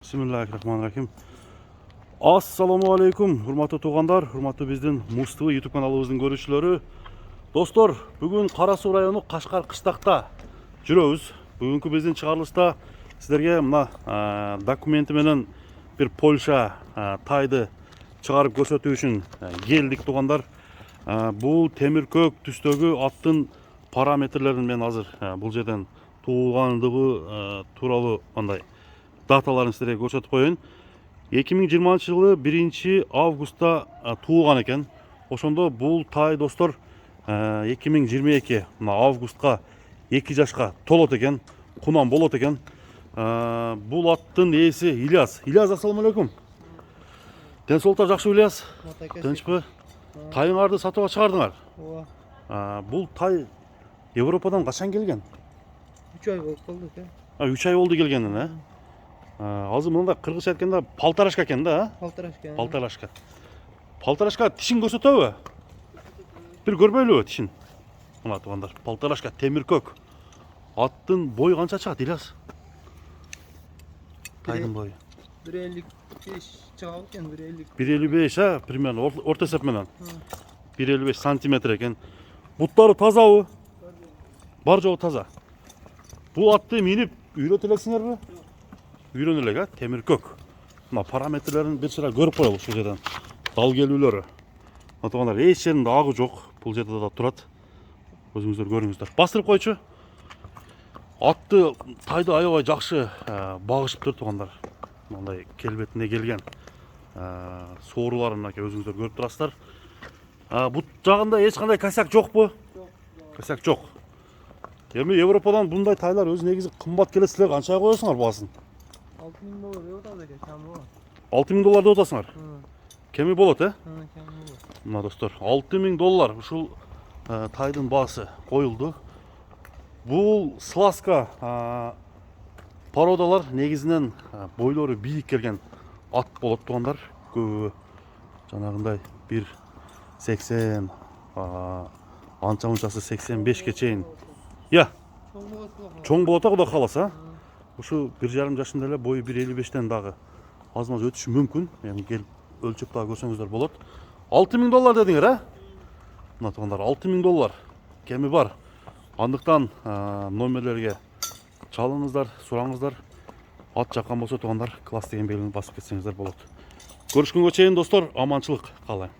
Bismillahirrahmanirrahim. Assalamu alaikum, hurmatlı tuğanlar, hurmatlı bizden Mustafa YouTube kanalımızın görüşçüleri. Dostlar, bugün Karasu rayonu Kaşgar Kışlak'ta жүрөбүз. Bugünkü bizden çıkarılışta sizlerge mına dokumenti menen bir Polşa taydı çıkarıp gösterүү üçün geldik tuğanlar. Bu temir kök түстөгү аттын parametrlerini men hazır bul жерден tuğandığı tuuralı андай datalarını sizlere gösterip koyun. 2020 жылы 1 августта туылған екен. Ошондо бул тай достор 2022 августка 2 жашка толот экен, кунан болот экен. Бул аттын ээси Ильяс. Ильяс, ассаламу алейкум. Ден соолуктар жакшы Ильяс? Тынчпы? Тайыңарды сатып чыгардыңар? Ооба. Бул тай Европадан качан келген? 3 ай болуп калды экен. 3 ай болду келгенине. Азыр мында кыргызча айтканда палтарашка экен да? Палтарашка. Палтарашка. Палтарашка тишин көрсөтөбү? Бир көрбөйлүбү тишин? Мына тугандар, палтарашка темир көк. Аттын бою канча чыгат, Ильяс? Тайдын бою 1.55 чыгат экен, 1.50. 1.55 примерно орто эсеп менен. 1.55 сантиметр экен. Буттары тазабы? Бар жогу таза. Бул атты минип үйрөтө элексиңерби? Үйрөнө элек, темир көк. Мына параметрлерин бир sıra көрүп коелу ушул жерден. Дал келүүлөрү. Атгандар эч жеринде агы жок. Бул жерде да турат. Өзүңүздөр көрүңүздөр. Бастырып койчу. Атты тайды аябай жакшы багышыптыр тугандар. Мындай келбетине келген сооруларын өзүңүздөр көрүп турасыздар. Бут жагында эч кандай косяк жокпу? Жок. Косяк жок. Эми Европадан мындай тайлар өз негизи кымбат келет, силер канча коесуңар баасын? $6.000 деп атат экен, кем болот. $6.000 деп атасыңар. Кеми болот, Кем болот. Мына достор, $6.000 ушул тайдын баасы коюлду. Бул сласка породалар негизинен бойлору бийик келген ат болот тугандар. Көбү жанагындай 1.80, анча-мунчасы 85ке чейин. Я, чоң болот Кудай кааласа. Ушу 1,5 жашында эле бою 1.55тен дагы аз-маз өтүшү мүмкүн. Эми келип өлчөп дагы көрсөңүздөр болот. $6.000 дедиңер, Мына тугандар, $6.000 кеми бар. Андыктан номерлерге чалыңыздар, сураңыздар. Ат жаккан болсо тугандар, класс деген белгини басып кетсеңиздер болот. Көрүшкөнгө чейин достор, аманчылык каалайм.